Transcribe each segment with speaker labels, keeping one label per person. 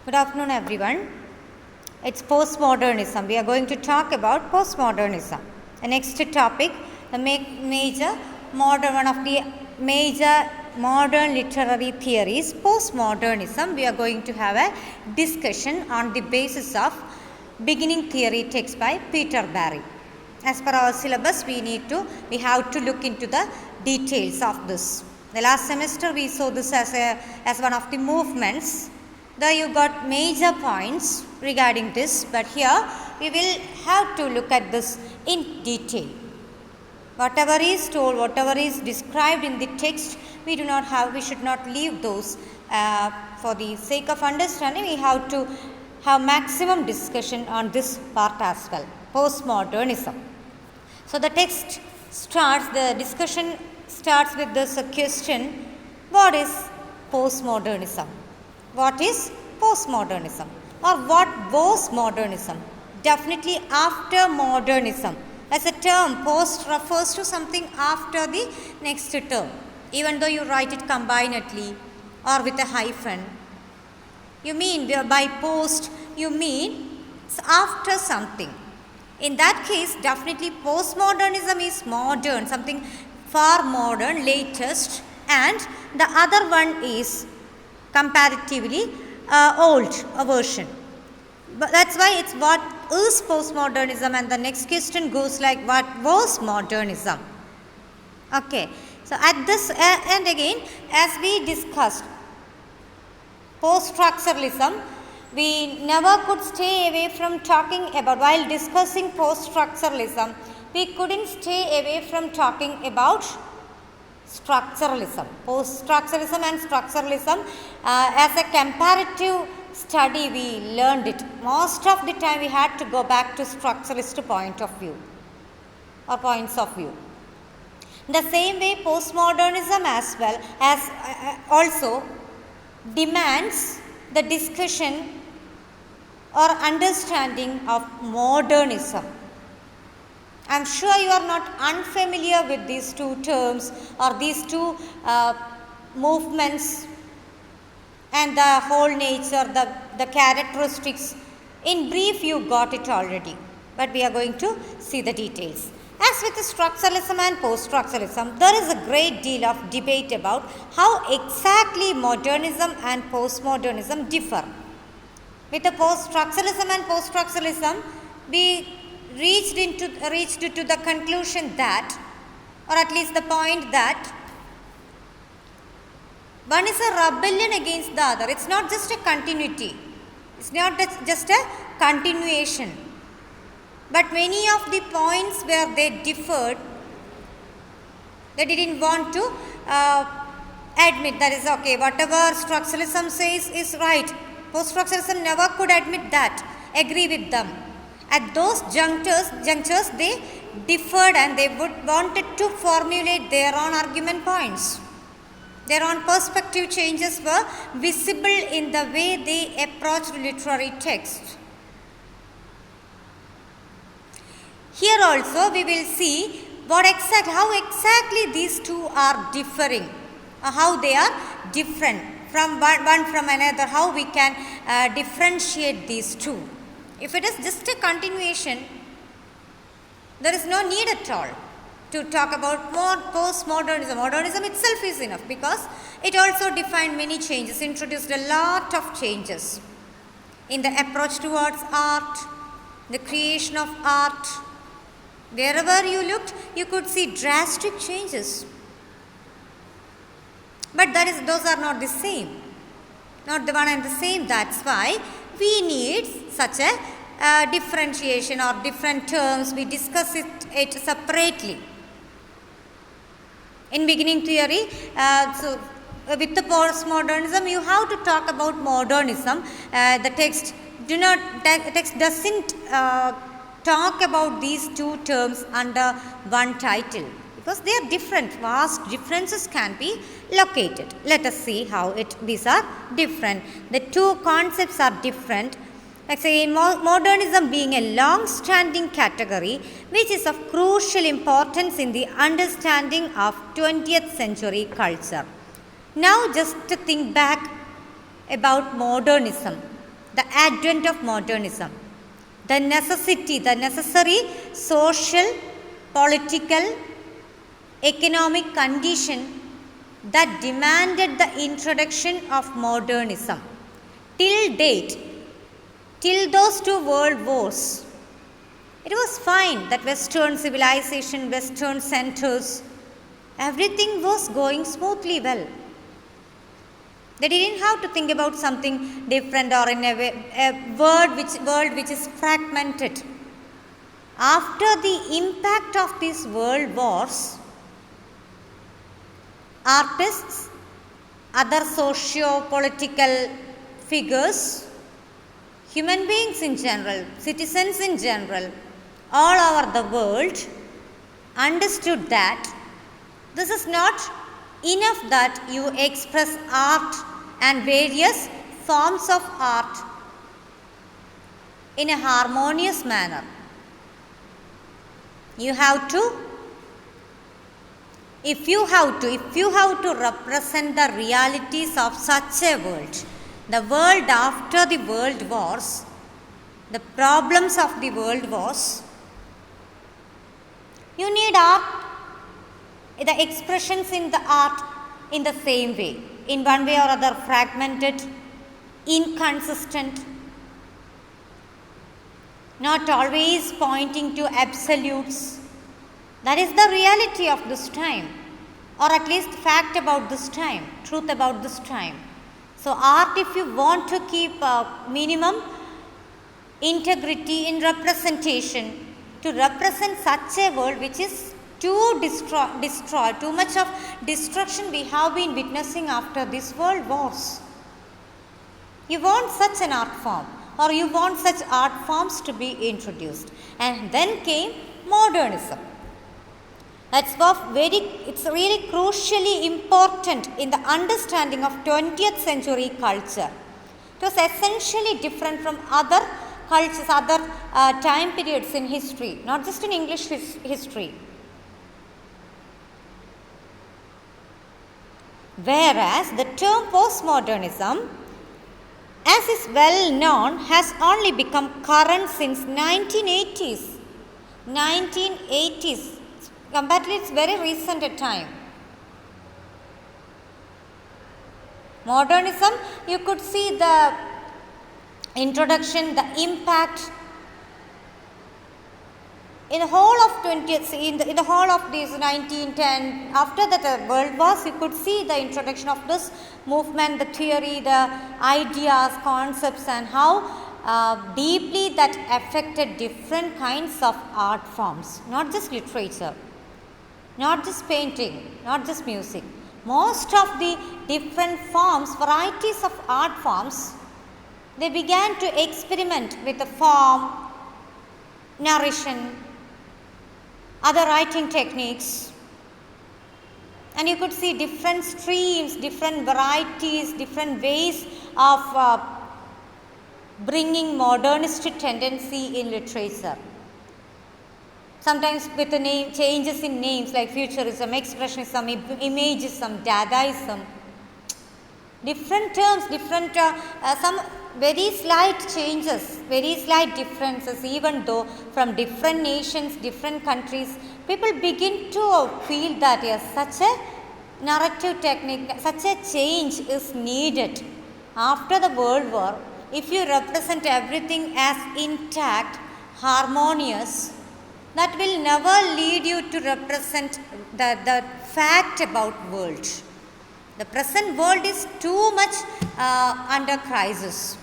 Speaker 1: Good afternoon, everyone. It's postmodernism. We are going to talk about postmodernism. The next topic, the one of the major modern literary theories, postmodernism. We are going to have a discussion on the basis of beginning theory text by Peter Barry. As per our syllabus, we have to look into the details of this. The last semester we saw this as one of the movements. There you got major points regarding this, but here we will have to look at this in detail. Whatever is told, whatever is described in the text, we should not leave those for the sake of understanding. We have to have maximum discussion on this part as well. Postmodernism. So the discussion starts with this question: what is postmodernism? What is postmodernism, or what was modernism? Definitely after modernism. As a term, post refers to something after the next term. Even though you write it combinedly or with a hyphen, you mean by post, you mean it's after something. In that case, definitely postmodernism is modern, something far modern, latest, and the other one is comparatively old version. But that's why it's what is postmodernism, and the next question goes like, what was modernism? Okay, so at this and again, as we discussed, post-structuralism, we never could stay away from talking about, while discussing post-structuralism, we couldn't stay away from talking about structuralism. Post-structuralism and structuralism, as a comparative study, we learned it. Most of the time we had to go back to structuralist point of view or points of view. In the same way, postmodernism as well as also demands the discussion or understanding of modernism. I am sure you are not unfamiliar with these two terms or these two movements and the whole nature, the characteristics. In brief, you got it already, but we are going to see the details. As with the structuralism and post-structuralism, there is a great deal of debate about how exactly modernism and postmodernism differ. With the structuralism and post-structuralism, we reached to the conclusion that, or at least the point that, one is a rebellion against the other. It's not just a continuity. It's not just a continuation. But many of the points where they differed, they didn't want to admit that is okay. Whatever structuralism says is right. Post-structuralism never could admit that, agree with them. At those junctures, they differed and they wanted to formulate their own argument points. Their own perspective changes were visible in the way they approached literary text. Here also we will see how exactly these two are differing, how they are different from one from another, how we can differentiate these two. If it is just a continuation, there is no need at all to talk about postmodernism. Modernism itself is enough because it also defined many changes, introduced a lot of changes in the approach towards art, the creation of art. Wherever you looked, you could see drastic changes. But those are not the same, not the one and the same. That's why we need such a differentiation or different terms. We discuss it separately. In beginning theory, with the postmodernism, you have to talk about modernism. The text doesn't talk about these two terms under one title because they are different. Vast differences can be located. Let us see how these are different. The two concepts are different. Like say, modernism being a long-standing category which is of crucial importance in the understanding of 20th century culture. Now just to think back about modernism. the advent of modernism, the necessary social, political, economic condition that demanded the introduction of modernism. Till date, till those two world wars, it was fine that Western civilization, Western centers, everything was going smoothly well. They didn't have to think about something different or in a world which is fragmented. After the impact of these world wars, artists, other socio-political figures, human beings in general, citizens in general, all over the world understood that this is not enough that you express art and various forms of art in a harmonious manner. You have to, if you have to represent the realities of such a world, the world after the world wars, the problems of the world wars, you need art, the expressions in the art in the same way, in one way or other, fragmented, inconsistent, not always pointing to absolutes. That is the reality of this time, or at least fact about this time, truth about this time. So art, if you want to keep a minimum integrity in representation, to represent such a world which is too destroyed, too much of destruction we have been witnessing after these world wars. You want such an art form, or you want such art forms to be introduced. And then came modernism. It's really crucially important in the understanding of 20th century culture. It was essentially different from other cultures, other time periods in history, not just in English history. Whereas the term postmodernism, as is well known, has only become current since 1980s. 1980s. Comparatively, it's very recent a time. Modernism, you could see the introduction, the impact in the whole of 20th, in the whole of this 1910. After that world wars, you could see the introduction of this movement, the theory, the ideas, concepts, and how deeply that affected different kinds of art forms, not just literature, not just painting, not just music. Most of the different forms, varieties of art forms, they began to experiment with the form, narration, other writing techniques, and you could see different streams, different varieties, different ways of bringing modernistic tendency in literature. Sometimes with the changes in names like futurism, expressionism, imagism, dadaism, different terms, some very slight changes, very slight differences, even though from different nations, different countries, people begin to feel that yes, such a narrative technique, such a change is needed. After the World War, if you represent everything as intact, harmonious, that will never lead you to represent the fact about world. The present world is too much under crisis.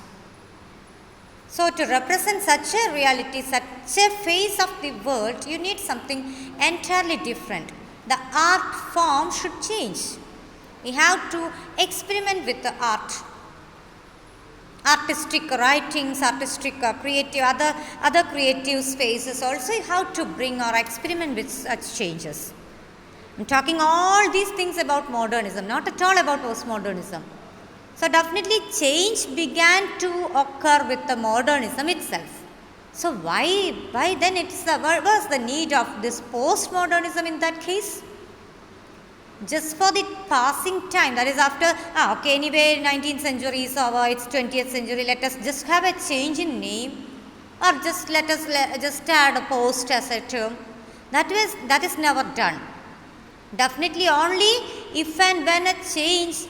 Speaker 1: So to represent such a reality, such a phase of the world, you need something entirely different. The art form should change. We have to experiment with the art. Artistic writings, artistic creative, other creative spaces also you have to bring or experiment with such changes. I'm talking all these things about modernism, not at all about postmodernism. So definitely change began to occur with the modernism itself. So why then what was the need of this postmodernism in that case? just for the passing time. That is after, okay, anyway, 19th century is over, it's 20th century, let us just have a change in name, or just let us just add a post as a term. That is never done. Definitely only if and when a change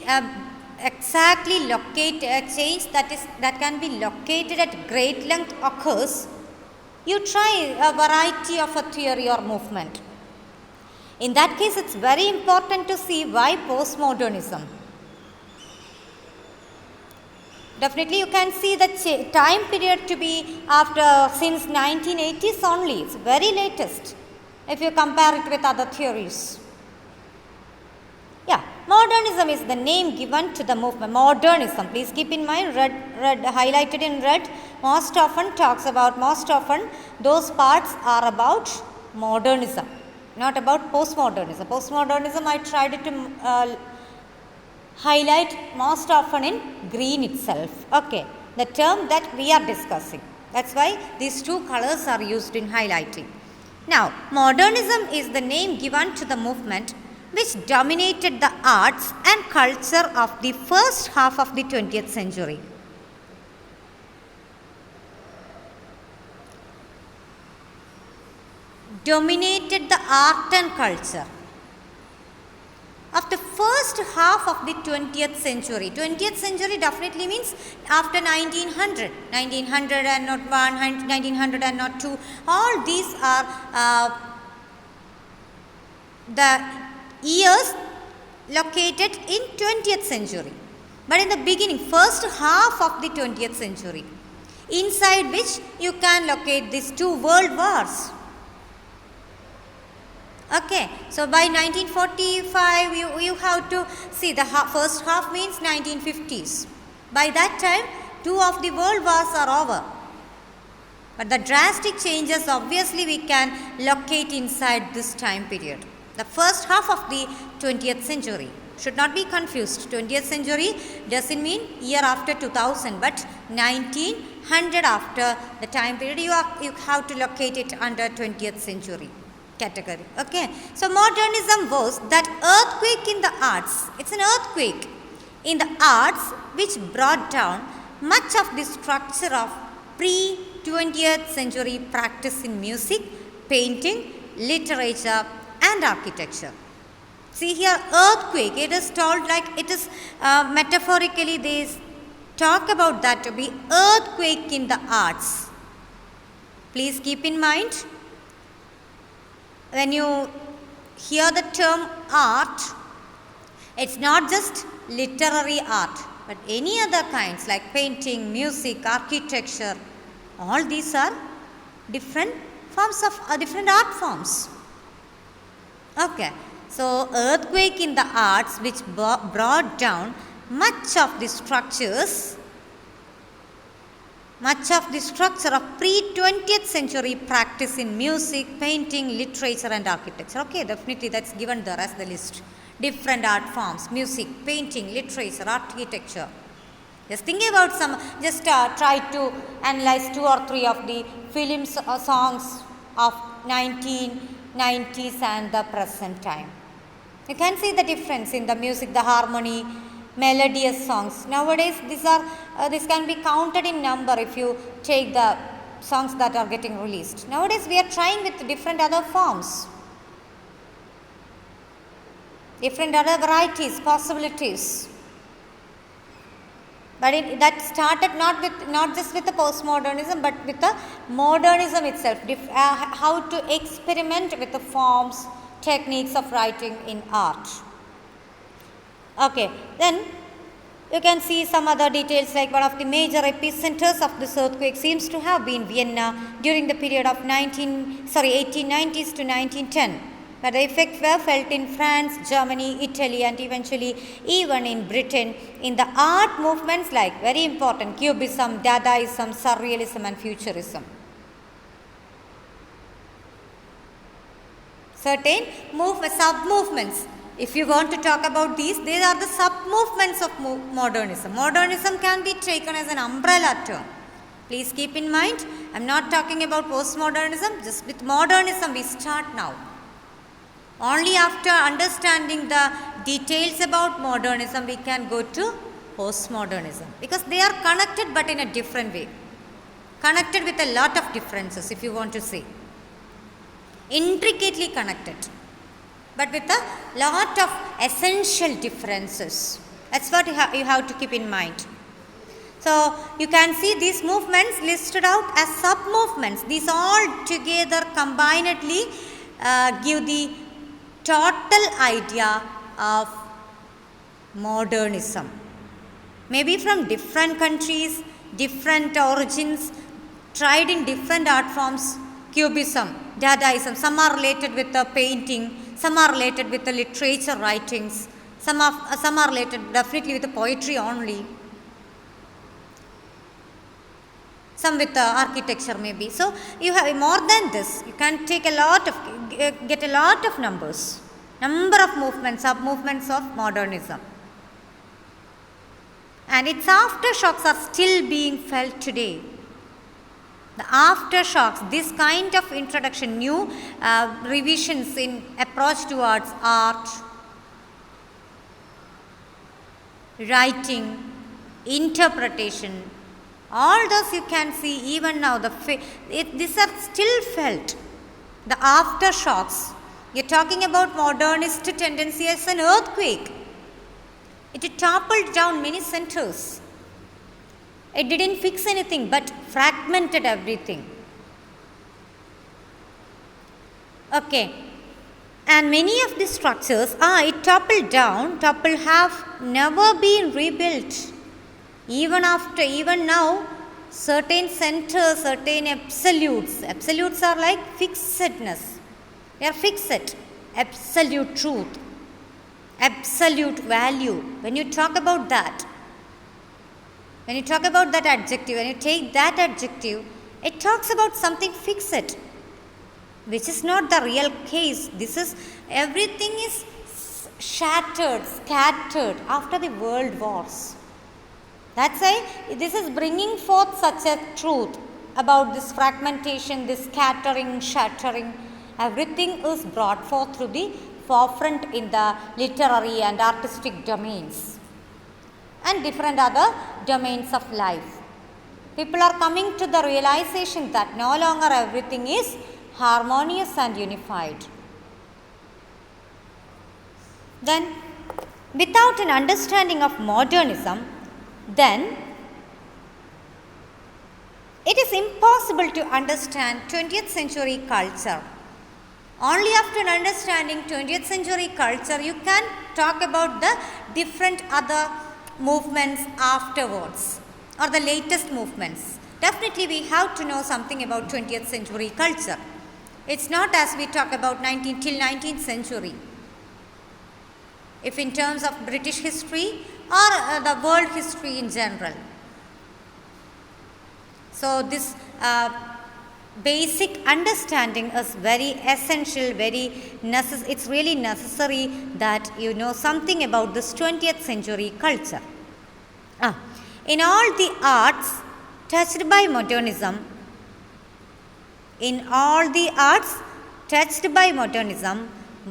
Speaker 1: exactly locate a change that can be located at great length occurs, you try a variety of a theory or movement. In that case, it's very important to see why postmodernism. Definitely you can see the time period to be since 1980s only. It's very latest if you compare it with other theories. Yeah, modernism is the name given to the movement. Modernism, please keep in mind, red highlighted in red, most often those parts are about modernism, not about postmodernism. Postmodernism I tried to highlight most often in green itself. Okay, the term that we are discussing. That's why these two colors are used in highlighting. Now, modernism is the name given to the movement which dominated the arts and culture of the first half of the 20th century. Dominated the art and culture of the first half of the 20th century. 20th century definitely means after 1900, 1901, 1902. All these are the years located in 20th century. But in the beginning, first half of the 20th century, inside which you can locate these two world wars. Okay, so by 1945 you have to see the first half means 1950s. By that time, two of the world wars are over. But the drastic changes obviously we can locate inside this time period. The first half of the 20th century. Should not be confused. 20th century doesn't mean year after 2000, but 1900 after the time period. You have to locate it under 20th century category. Okay. So modernism was that earthquake in the arts. It's an earthquake in the arts which brought down much of the structure of pre-20th century practice in music, painting, literature and architecture. See here, earthquake, it is told like it is metaphorically they talk about that to be earthquake in the arts. Please keep in mind, when you hear the term art, it's not just literary art, but any other kinds like painting, music, architecture, all these are different forms of different art forms. Okay, so earthquake in the arts which brought down much of the structure of pre-20th century practice in music, painting, literature and architecture. Okay, definitely that's given there as the list. Different art forms, music, painting, literature, architecture. Just think about some, just try to analyze 2 or 3 of the films or songs of 1990s and the present time. You can see the difference in the music, the harmony, melodious songs. Nowadays, this can be counted in number if you take the songs that are getting released. Nowadays, we are trying with different other forms, different other varieties, possibilities. But that started not just with the postmodernism, but with the modernism itself. How to experiment with the forms, techniques of writing in art. Okay, then you can see some other details like one of the major epicenters of this earthquake seems to have been Vienna during the period of 1890s to 1910. But the effects were felt in France, Germany, Italy and eventually even in Britain in the art movements like, very important, Cubism, Dadaism, Surrealism and Futurism. Certain sub-movements. If you want to talk about these are the sub-movements of modernism. Modernism can be taken as an umbrella term. Please keep in mind, I am not talking about postmodernism, just with modernism we start now. Only after understanding the details about modernism we can go to postmodernism, because they are connected but in a different way. Connected with a lot of differences, if you want to say. Intricately connected, but with a lot of essential differences. That's what you have to keep in mind. So, you can see these movements listed out as sub-movements. These all together combinedly give the total idea of modernism. Maybe from different countries, different origins, tried in different art forms. Cubism, Dadaism, some are related with the painting, some are related with the literature writings, some are related definitely with the poetry only, some with the architecture maybe. So, you have more than this, you can take get a lot of number of movements, sub-movements of modernism. And its aftershocks are still being felt today. The aftershocks, this kind of introduction, new revisions in approach towards art, writing, interpretation, all those you can see even now, these are still felt. The aftershocks, you are talking about modernist tendency as an earthquake. It toppled down many centers. It didn't fix anything but fragmented everything. Okay. And many of these structures, it toppled have never been rebuilt. Even now, certain centers, certain absolutes are like fixedness. They are fixed. Absolute truth. Absolute value. When you talk about that, adjective, when you take that adjective, it talks about something fixed, which is not the real case. Everything is shattered, scattered after the world wars. That's why this is bringing forth such a truth about this fragmentation, this scattering, shattering. Everything is brought forth through the forefront in the literary and artistic domains and different other domains of life. People are coming to the realization that no longer everything is harmonious and unified. Then, without an understanding of modernism, then it is impossible to understand 20th century culture. Only after understanding 20th century culture, you can talk about the different other movements afterwards or the latest movements. Definitely we have to know something about 20th century culture. It's not as we talk about 19th century. If in terms of British history or the world history in general. So this basic understanding is very essential, it's really necessary that you know something about this 20th century culture. In all the arts touched by modernism,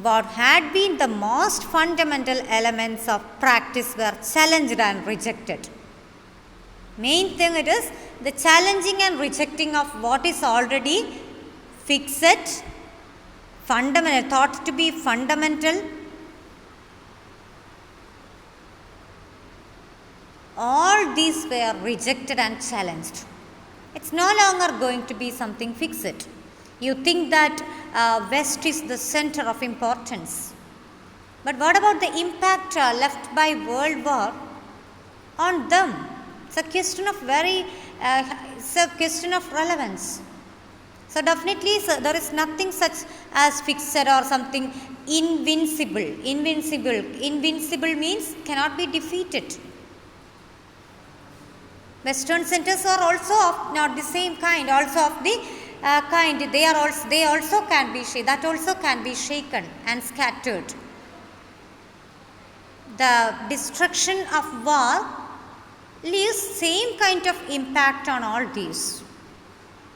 Speaker 1: what had been the most fundamental elements of practice were challenged and rejected. Main thing it is the challenging and rejecting of what is already fixed, fundamental, thought to be fundamental. All these were rejected and challenged. It's no longer going to be something fixed. You think that West is the center of importance. But what about the impact left by World War on them? It's a question of relevance. So definitely there is nothing such as fixed or something invincible. Invincible means cannot be defeated. Western centers are also of not the same kind, also of the kind. They also can be shaken. That also can be shaken and scattered. The destruction of war leaves same kind of impact on all these.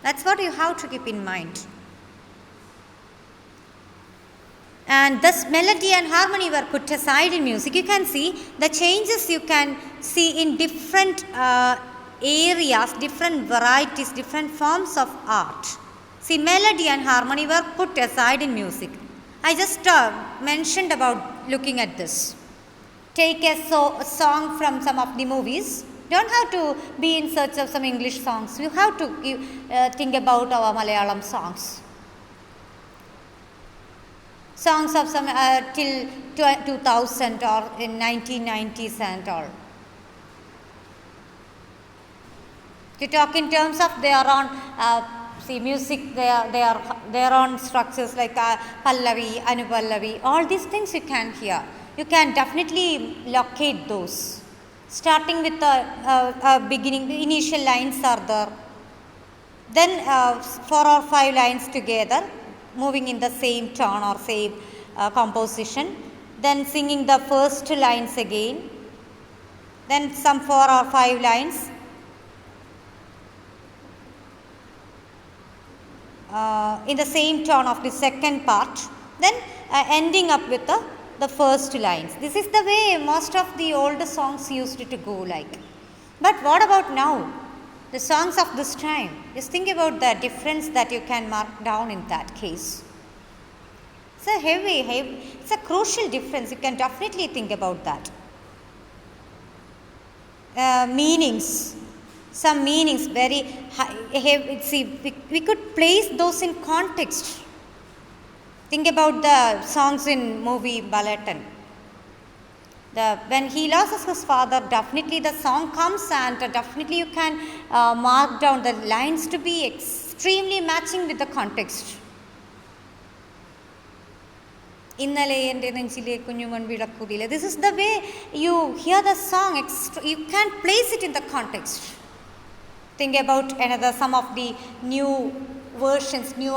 Speaker 1: That's what you have to keep in mind. and thus melody and harmony were put aside in music. You can see the changes you can see in different areas, different varieties, different forms of art. See, melody and harmony were put aside in music. I just mentioned about looking at this. Take a song from some of the movies. Don't have to be in search of some English songs. You have to think about our Malayalam songs. Songs of some till 2000 or in 1990s and all. To talk in terms of their own, see, music, their own structures like Pallavi, Anupallavi, all these things you can hear. You can definitely locate those. Starting with the beginning, the initial lines are there. Then 4 or 5 lines together, moving in the same tone or same composition. Then singing the first lines again. Then some 4 or 5 lines. In the same tone of the second part, then ending up with the first lines. This is the way most of the old songs used to go like. But what about now? The songs of this time. Just think about the difference that you can mark down in that case. It's a heavy, it's a crucial difference. You can definitely think about that. Meanings. Some meanings very high. See, we could place those in context. Think about the songs in movie Balaton. When he loses his father, definitely the song comes and definitely you can mark down the lines to be extremely matching with the context. This is the way you hear the song. You can place it in the context. Think about some of the new versions, new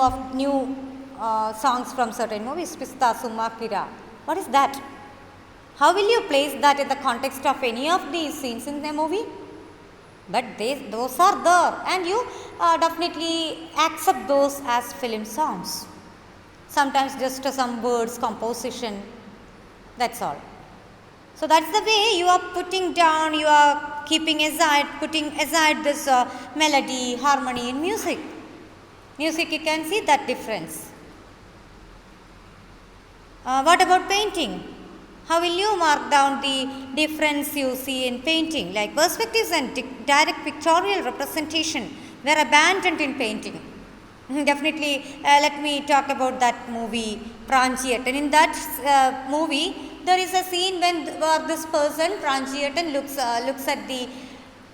Speaker 1: songs from certain movies. Pista Sumakira. What is that? How will you place that in the context of any of these scenes in the movie? But those are there, and you definitely accept those as film songs. Sometimes just some words, composition. That's all. So that's the way you are putting down, you are putting aside this melody, harmony in music. Music, you can see that difference. What about painting? How will you mark down the difference you see in painting? Like perspectives and direct pictorial representation were abandoned in painting. Definitely, let me talk about that movie, Pranjiyatan. In that movie, there is a scene where this person, Pranjiyatan, looks at the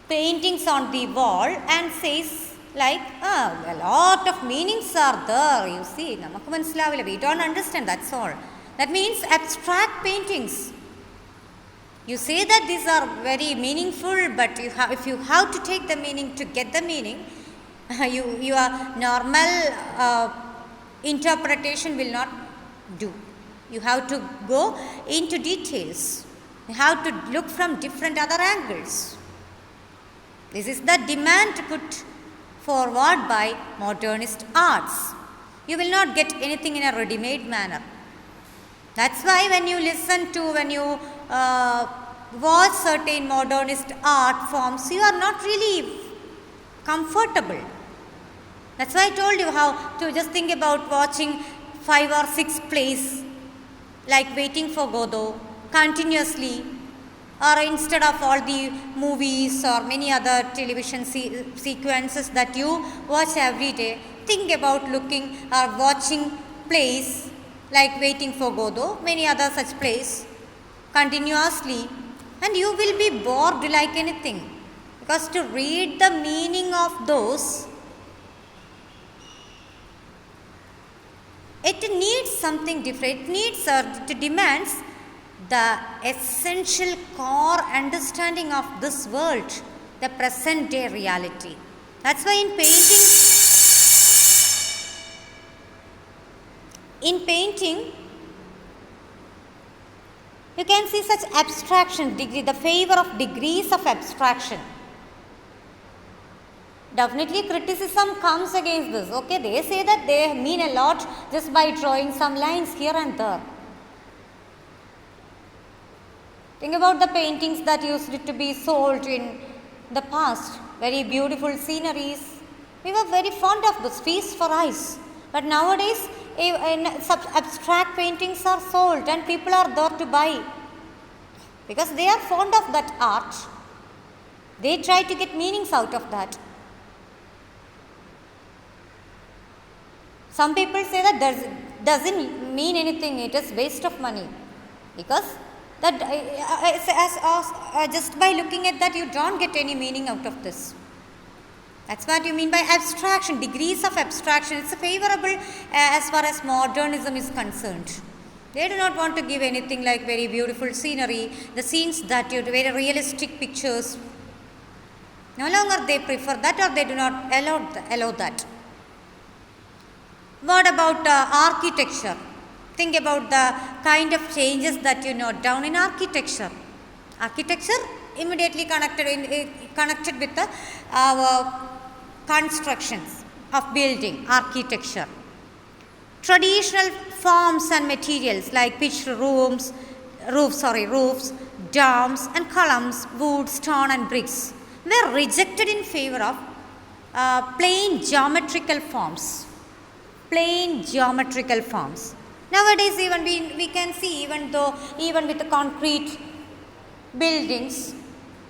Speaker 1: paintings on the wall and says like, a lot of meanings are there, you see. We don't understand, that's all. That means abstract paintings. You say that these are very meaningful, but if you have to take the meaning to get the meaning, your normal interpretation will not do. You have to go into details. You have to look from different other angles. This is the demand put forward by modernist arts. You will not get anything in a ready-made manner. That's why when you watch certain modernist art forms, you are not really comfortable. That's why I told you how to just think about watching 5 or 6 plays, like Waiting for Godot, continuously, or instead of all the movies or many other television sequences that you watch every day, think about looking or watching plays like Waiting for Godot, many other such plays continuously, and you will be bored like anything. Because to read the meaning of those, it needs something different. It demands the essential core understanding of this world, the present day reality. That's why in painting, you can see such abstraction, the favor of degrees of abstraction. Definitely criticism comes against this. Okay, they say that they mean a lot just by drawing some lines here and there. Think about the paintings that used to be sold in the past. Very beautiful sceneries. We were very fond of this, feast for eyes. But nowadays, abstract paintings are sold and people are there to buy. Because they are fond of that art. They try to get meanings out of that. Some people say that doesn't mean anything, it is waste of money. Because that just by looking at that, you don't get any meaning out of this. That's what you mean by abstraction, degrees of abstraction. It's favorable as far as modernism is concerned. They do not want to give anything like very beautiful scenery, the scenes that you very realistic pictures. No longer they prefer that, or they do not allow that. What about architecture? Think about the kind of changes that you note down in architecture. Architecture immediately connected with the constructions of building, architecture. Traditional forms and materials like pitched roofs, domes and columns, wood, stone and bricks were rejected in favor of plain geometrical forms. Nowadays, even we can see, even with the concrete buildings,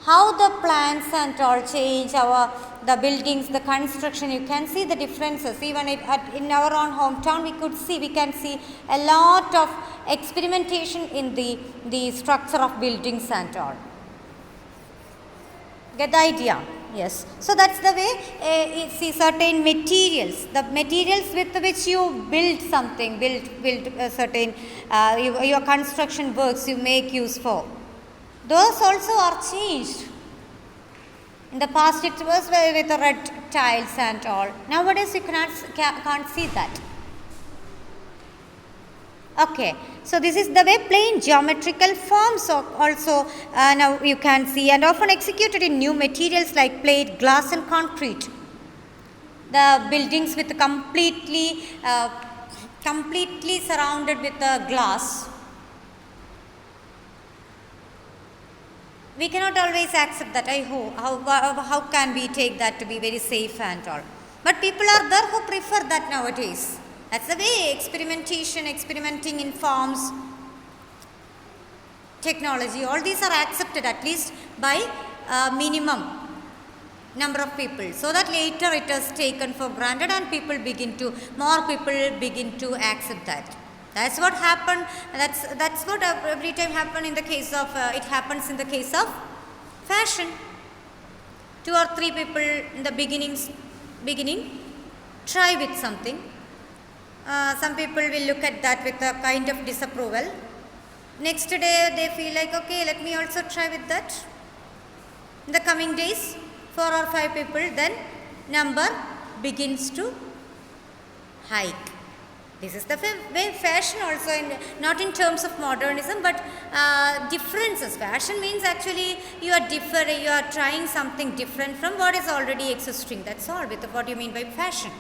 Speaker 1: how the plans and all change the buildings, the construction. You can see the differences. Even in our own hometown, we can see a lot of experimentation in the structure of buildings and all. Get the idea? Yes. So that's the way. See certain materials, the materials with which you build something, build certain your construction works you make use for. Those also are changed. In the past, it was with the red tiles and all. Nowadays, you can't see that. Okay, so this is the way plain geometrical forms also now you can see, and often executed in new materials like plate, glass and concrete. The buildings with completely surrounded with glass. We cannot always accept that. How can we take that to be very safe and all? But people are there who prefer that nowadays. That's the way experimenting in forms, technology, all these are accepted at least by minimum number of people, so that later it is taken for granted and more people begin to accept that. That's what happened. That's what every time happen in the case of it happens in the case of fashion. 2 or 3 people in the beginning try with something. Some people will look at that with a kind of disapproval. Next day they feel like, okay, let me also try with that. In the coming days, 4 or 5 people, then number begins to hike. This is the way fashion also, not in terms of modernism, but differences. Fashion means actually you are trying something different from what is already existing. That's all with what you mean by fashion.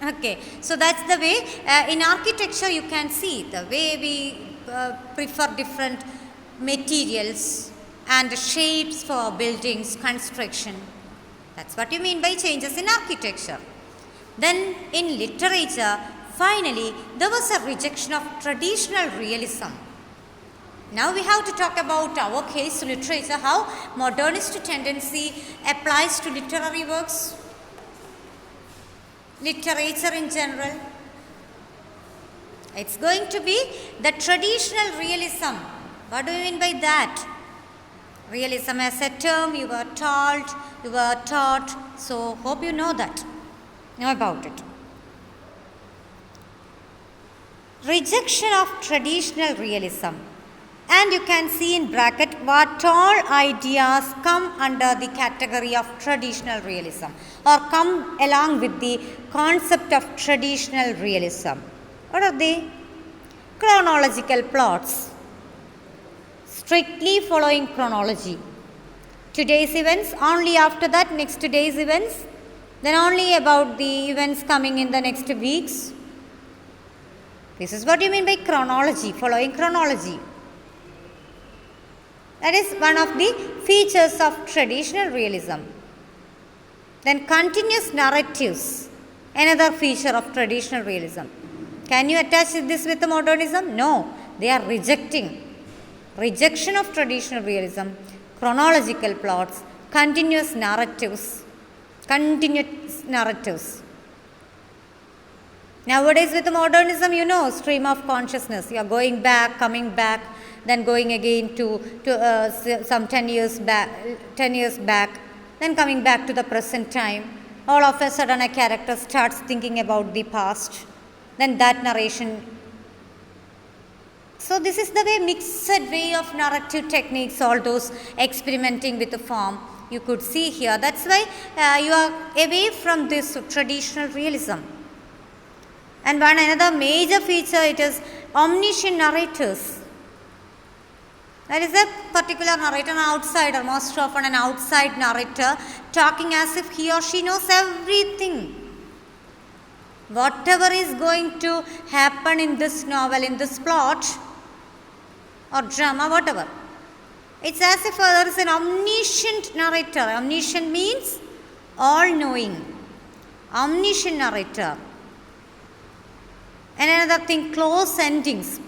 Speaker 1: Okay, so that's the way in architecture you can see the way we prefer different materials and shapes for buildings, construction. That's what you mean by changes in architecture. Then in literature, finally, there was a rejection of traditional realism. Now we have to talk about our case, literature, how modernist tendency applies to literary works. Literature in general, it's going to be the traditional realism. What do you mean by that? Realism as a term you were taught, so hope you know about it. Rejection of traditional realism, and you can see in bracket what all ideas come under the category of traditional realism or come along with the concept of traditional realism. What are they? Chronological plots, strictly following chronology, today's events, only after that next day's events, then only about the events coming in the next weeks. This is what you mean by chronology, following chronology. That is one of the features of traditional realism. Then continuous narratives, another feature of traditional realism. Can you attach this with the modernism? No, they are rejecting. Rejection of traditional realism, chronological plots, continuous narratives. Nowadays with the modernism, you know, stream of consciousness. You are going back, coming back, then going again to some 10 years back, then coming back to the present time. All of a sudden a character starts thinking about the past, then that narration. So this is the way, mixed way of narrative techniques, all those experimenting with the form you could see here. That's why you are away from this traditional realism. And one another major feature, it is omniscient narrators. That is a particular narrator, an outsider, most often an outside narrator, talking as if he or she knows everything. Whatever is going to happen in this novel, in this plot or drama, whatever, it's as if there is an omniscient narrator. Omniscient means all-knowing. Omniscient narrator. And another thing, close endings.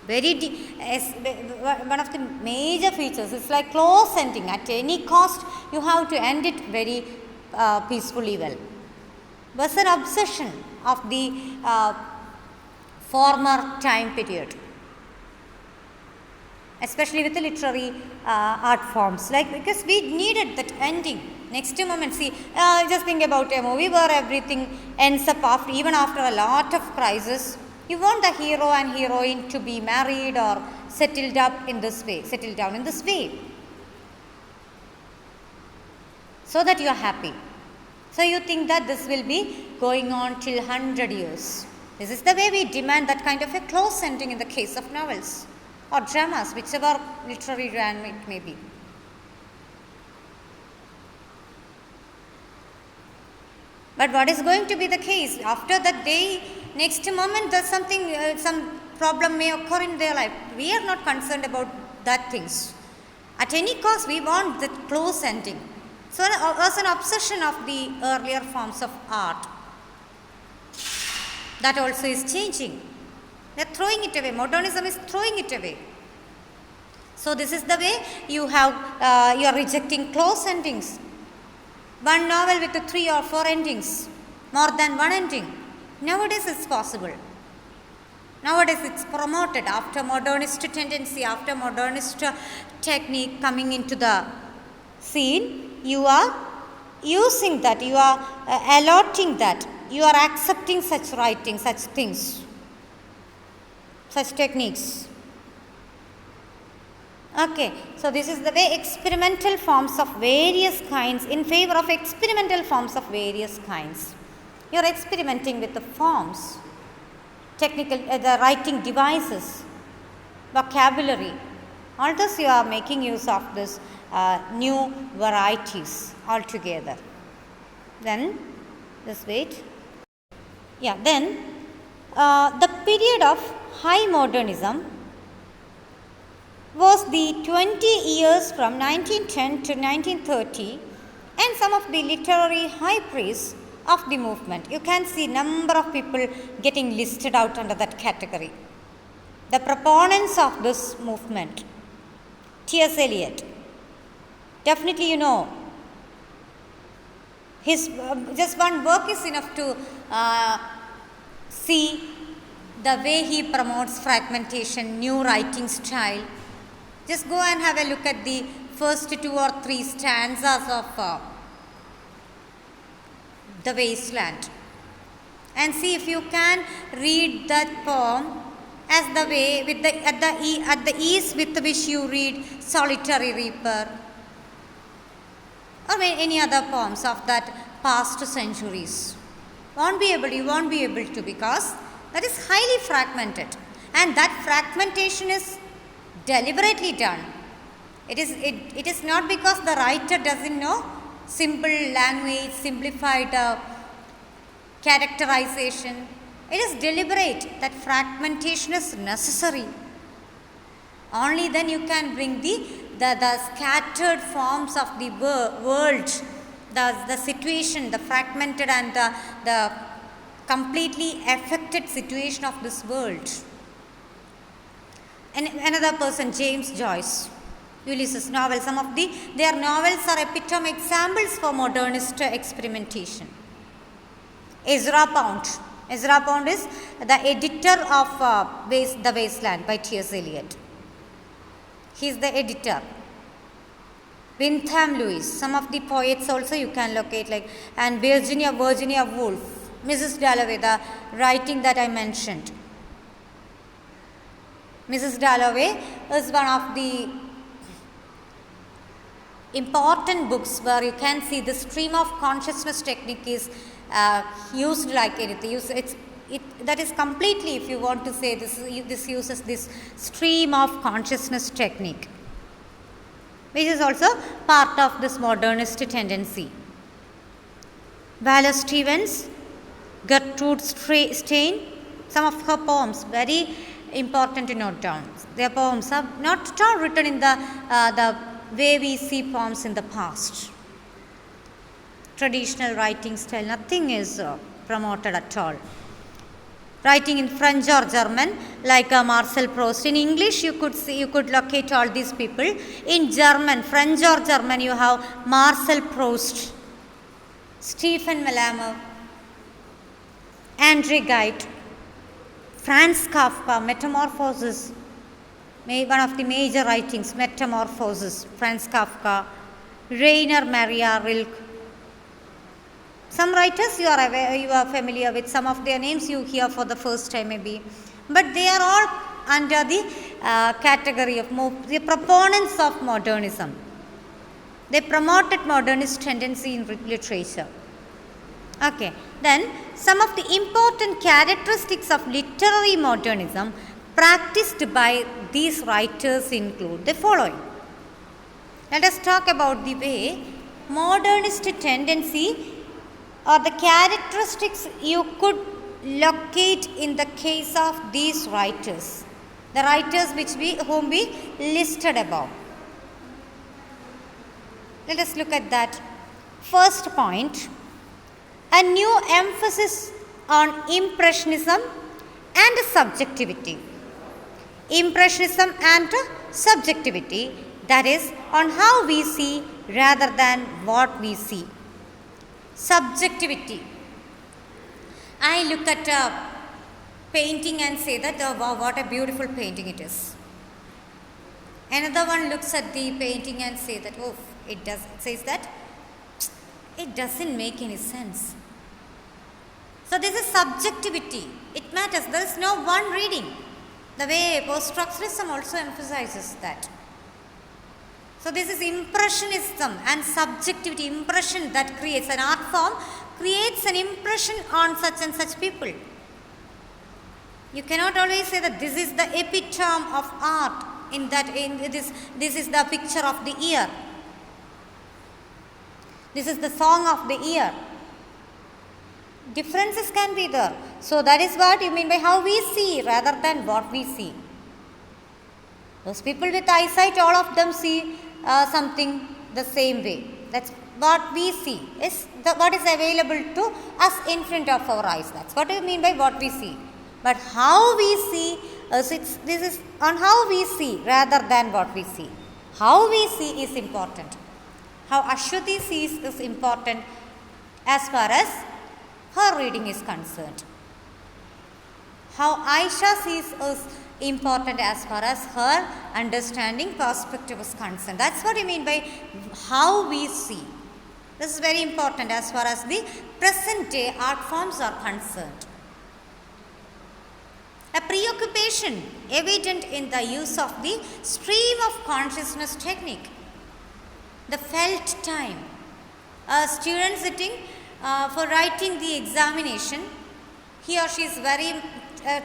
Speaker 1: One of the major features is like close ending. At any cost, you have to end it very peacefully well. Was an obsession of the former time period, especially with the literary art forms, like, because we needed that ending. Next moment, see, just think about a movie where everything ends up after, even after a lot of crisis. You want the hero and heroine to be married or settled down in this way, so that you are happy. So you think that this will be going on till 100 years. This is the way we demand that kind of a close ending in the case of novels or dramas, whichever literary genre it may be. But what is going to be the case after that day, next moment there's something, some problem may occur in their life. We are not concerned about that things. At any cost, we want that close ending. So it was an obsession of the earlier forms of art. That also is changing. They are throwing it away. Modernism is throwing it away. So this is the way you have, you are rejecting close endings. One novel with 3 or 4 endings, more than one ending. Nowadays it's possible. Nowadays it's promoted after modernist tendency, after modernist technique coming into the scene. You are using that, you are allotting that, you are accepting such writing, such things, such techniques. Okay, so this is the way experimental forms of various kinds, in favor of experimental forms of various kinds. You are experimenting with the forms, technical, the writing devices, vocabulary. All this you are making use of this new varieties altogether. Then, just wait. Yeah, then the period of high modernism was the 20 years from 1910 to 1930, and some of the literary high priests of the movement. You can see number of people getting listed out under that category. The proponents of this movement, T.S. Eliot, definitely you know, his just one work is enough to see the way he promotes fragmentation, new writing style. Just go and have a look at the first 2 or 3 stanzas of The Wasteland, and see if you can read that poem as the way with the at the ease with which you read Solitary Reaper or any other poems of that past centuries. You won't be able to, because that is highly fragmented, and that fragmentation is deliberately done. It is not because the writer doesn't know simple language, simplified characterization. It is deliberate that fragmentation is necessary. Only then you can bring the scattered forms of the world, the situation, the fragmented and the completely affected situation of this world. And another person, James Joyce, Ulysses novel, some of their novels are epitome examples for modernist experimentation. Ezra Pound is the editor of The Wasteland by T.S. Eliot. He is the editor. Wyndham Lewis, some of the poets also you can locate, like, and Virginia Woolf, Mrs. Dalloway, the writing that I mentioned. Mrs. Dalloway is one of the important books where you can see the stream of consciousness technique is used like anything. That is completely, if you want to say this uses this stream of consciousness technique, which is also part of this modernist tendency. Wallace Stevens, Gertrude Stein, some of her poems, very important to note down. Their poems are not at all written in the way we see poems in the past. Traditional writing style, nothing is promoted at all. Writing in French or German, like Marcel Proust. In English, you could locate all these people. In German, French or German, you have Marcel Proust, Stephen Mallarmé, Andre Gide, Franz Kafka, Metamorphosis, one of the major writings, Metamorphosis, Franz Kafka, Rainer Maria Rilke. Some writers you are familiar with, some of their names you hear for the first time maybe, but they are all under the category of the proponents of modernism. They promoted modernist tendency in literature. Okay, then some of the important characteristics of literary modernism practiced by these writers include the following. Let us talk about the way modernist tendency or the characteristics you could locate in the case of these writers, the writers whom we listed above. Let us look at that. First point, a new emphasis on impressionism and subjectivity. Impressionism and subjectivity, that is, on how we see rather than what we see. Subjectivity. I look at a painting and say that, oh, wow, what a beautiful painting it is. Another one looks at the painting and say that, oh, it doesn't make any sense. So this is subjectivity. It matters. There is no one reading. The way post-structuralism also emphasizes that. So this is impressionism and subjectivity. Impression that creates an art form, creates an impression on such and such people. You cannot always say that this is the epitome of art. This is the picture of the year. This is the song of the year. Differences can be there. So that is what you mean by how we see rather than what we see. Those people with eyesight, all of them see something the same way. That's what we see. Is what is available to us in front of our eyes. That's what you mean by what we see. But how we see, this is on how we see rather than what we see. How we see is important. How Ashwati sees is important as far as her reading is concerned. How Aisha sees is important as far as her understanding perspective is concerned. That's what you mean by how we see. This is very important as far as the present day art forms are concerned. A preoccupation evident in the use of the stream of consciousness technique. The felt time. A student sitting for writing the examination, he or she is very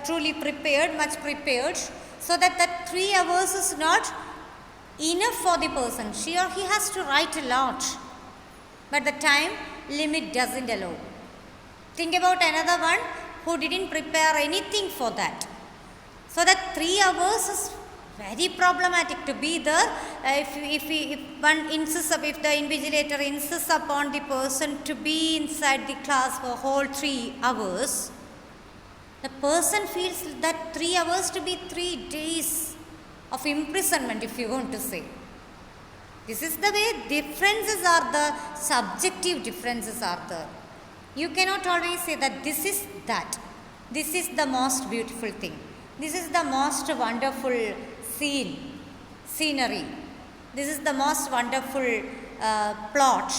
Speaker 1: truly prepared, much prepared, so that 3 hours is not enough for the person. She or he has to write a lot, but the time limit doesn't allow. Think about another one who didn't prepare anything for that. So that 3 hours is very problematic to be there. If the invigilator insists upon the person to be inside the class for whole 3 hours, the person feels that 3 hours to be 3 days of imprisonment, if you want to say. This is the way differences are there, subjective differences are there. You cannot always say that this is that. This is the most beautiful thing. This is the most wonderful scenery. This is the most wonderful plot,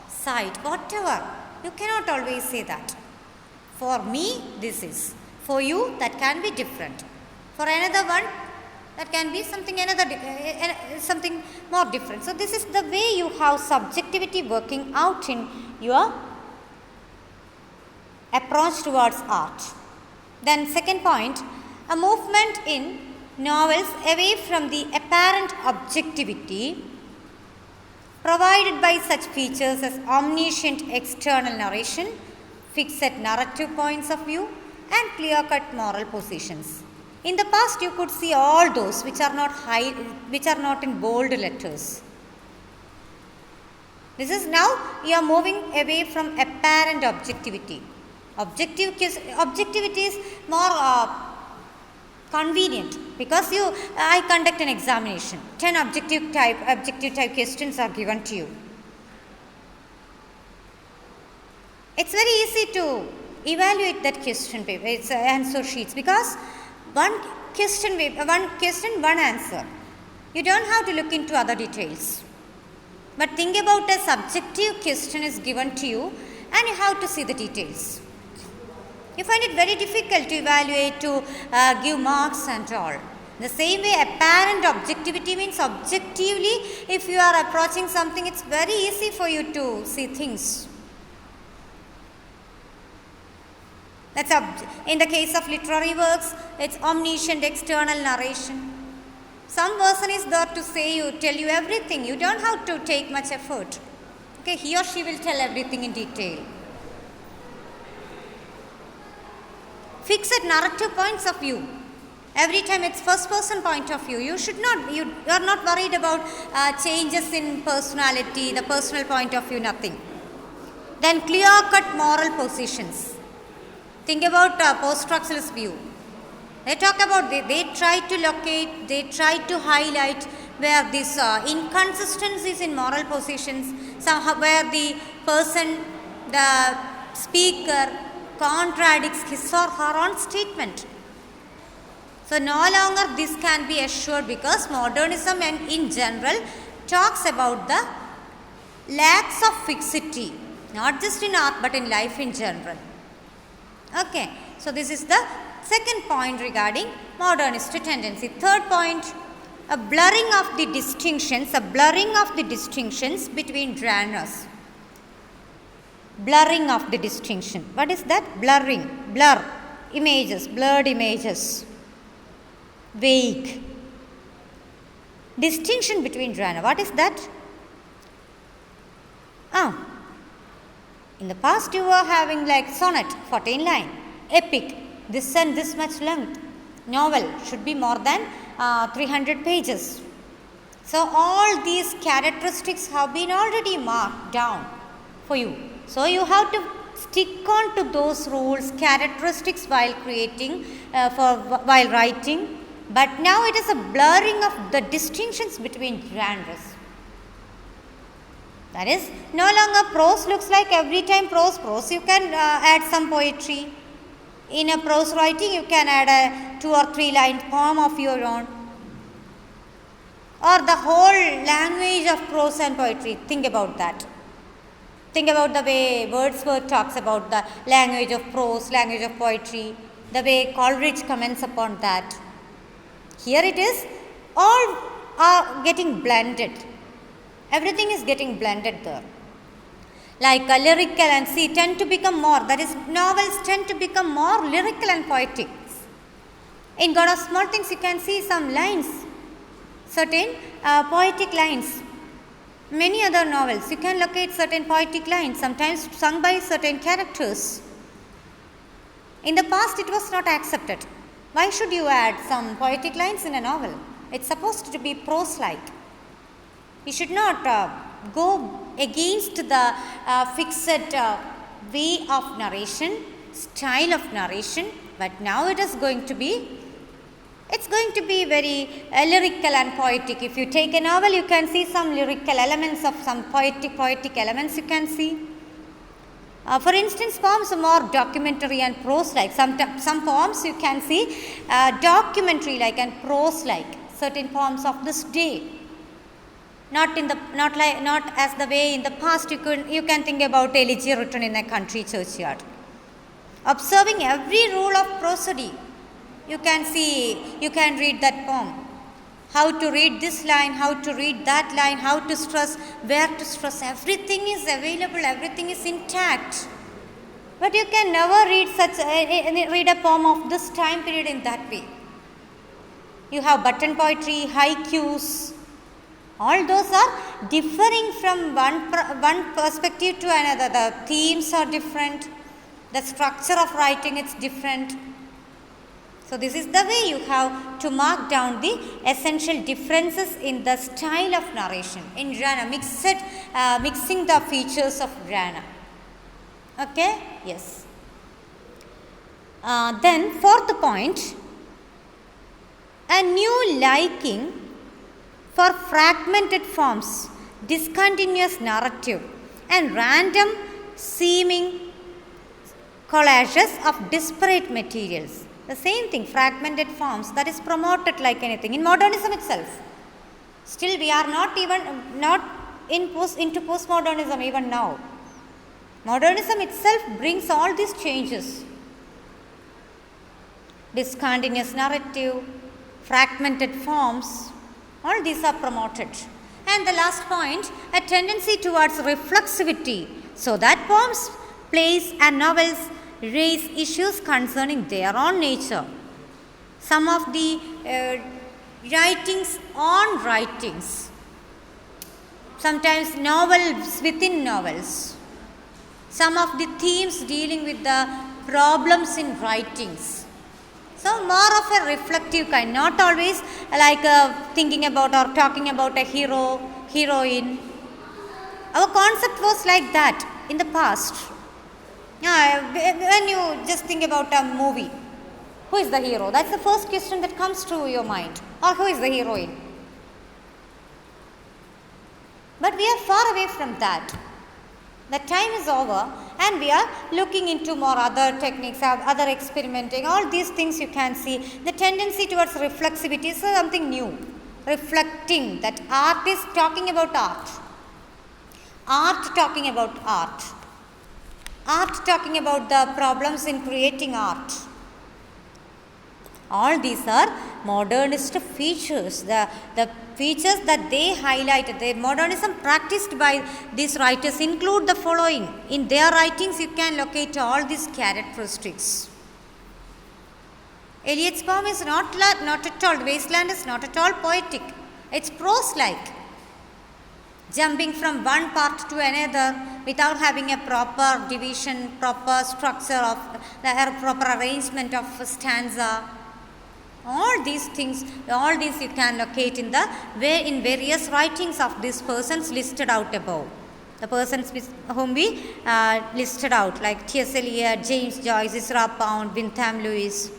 Speaker 1: site, whatever. You cannot always say that. For me, this is. For you, that can be different. For another one, that can be something more different. So this is the way you have subjectivity working out in your approach towards art. Then second point, a movement in novels away from the apparent objectivity provided by such features as omniscient external narration, fixed narrative points of view, and clear-cut moral positions. In the past, you could see all those which are not in bold letters. This is now you are moving away from apparent objectivity. Objectivity is more convenient because I conduct an examination. 10 objective type questions are given to you. It's very easy to evaluate that question paper, its answer sheets, because one question, one answer. You don't have to look into other details. But think about a subjective question is given to you and you have to see the details. You find it very difficult to evaluate, to give marks and all. The same way, apparent objectivity means objectively, if you are approaching something, it's very easy for you to see things. In the case of literary works, it's omniscient external narration. Some person is there to tell you everything. You don't have to take much effort. Okay, he or she will tell everything in detail. Fixed narrative points of view. Every time it's first person point of view. You are not worried about changes in personality, the personal point of view, nothing. Then clear-cut moral positions. Think about post-structuralist view. They talk about, they try to locate, they try to highlight where these inconsistencies in moral positions, where the person, the speaker, contradicts his or her own statement. So no longer this can be assured because modernism and in general talks about the lacks of fixity, not just in art but in life in general. Okay, so this is the second point regarding modernist tendency. Third point, a blurring of the distinctions between genres. Blurring of the distinction. What is that? Blurring. Blur. Images. Blurred images. Vague. Distinction between genre. What is that? In the past you were having like sonnet, 14 line. Epic, this and this much length. Novel should be more than 300 pages. So all these characteristics have been already marked down for you. So you have to stick on to those rules, characteristics while creating, while writing. But now it is a blurring of the distinctions between genres. That is, no longer prose looks like every time prose. You can add some poetry. In a prose writing, you can add a 2 or 3 line poem of your own. Or the whole language of prose and poetry. Think about that. Think about the way Wordsworth talks about the language of prose, language of poetry, the way Coleridge comments upon that. Here it is, all are getting blended. Everything is getting blended there. Like lyrical and tend to become more, that is, novels tend to become more lyrical and poetic. In God of Small Things, you can see some lines, certain poetic lines. Many other novels, you can locate certain poetic lines, sometimes sung by certain characters. In the past, it was not accepted. Why should you add some poetic lines in a novel? It's supposed to be prose-like. You should not go against the fixed way of narration, style of narration, but now it is going to be very lyrical and poetic. If you take a novel, you can see some lyrical elements of some poetic elements you can see. For instance, poems are more documentary and prose-like. Some poems you can see documentary-like and prose-like. Certain poems of this day. Not as the way in the past you can think about elegy written in a country churchyard. Observing every rule of prosody, you can read that poem. How to read this line, how to read that line, how to stress, where to stress, everything is available, everything is intact. But you can never read a poem of this time period in that way. You have button poetry, haikus, all those are differing from one perspective to another. The themes are different, the structure of writing is different. So this is the way you have to mark down the essential differences in the style of narration in genre, mixing the features of genre. Okay? Yes. Then fourth point, a new liking for fragmented forms, discontinuous narrative and random seeming collages of disparate materials. The same thing, fragmented forms, that is promoted like anything in modernism itself. Still we are not into postmodernism even now. Modernism itself brings all these changes. Discontinuous narrative, fragmented forms, all these are promoted. And the last point, a tendency towards reflexivity, so that poems, plays and novels raise issues concerning their own nature. Some of the writings on writings, sometimes novels within novels, some of the themes dealing with the problems in writings. So more of a reflective kind, not always like thinking about or talking about a hero, heroine. Our concept was like that in the past. When you just think about a movie, who is the hero? That's the first question that comes to your mind. Or who is the heroine? But we are far away from that. The time is over and we are looking into more other techniques, other experimenting, all these things you can see. The tendency towards reflexivity is something new. Reflecting, that art is talking about art. Art talking about art. Art talking about the problems in creating art. All these are modernist features. The features that they highlighted, the modernism practiced by these writers include the following. In their writings, you can locate all these characteristics. Eliot's poem is not at all, Wasteland is not at all poetic. It's prose-like. Jumping from one part to another without having a proper division, proper structure of the proper arrangement of a stanza. All these things, all these you can locate in various writings of these persons listed out above. The persons whom we listed out, like T.S. Eliot, James Joyce, Ezra Pound, Bentham Lewis,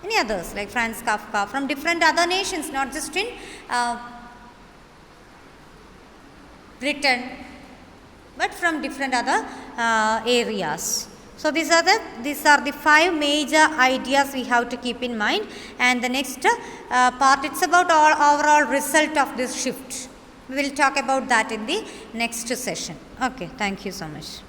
Speaker 1: many others like Franz Kafka, from different other nations, not just in Britain, but from different other areas. So these are the 5 major ideas we have to keep in mind, and the next part, it's about overall result of this shift. We will talk about that in the next session. Okay, thank you so much.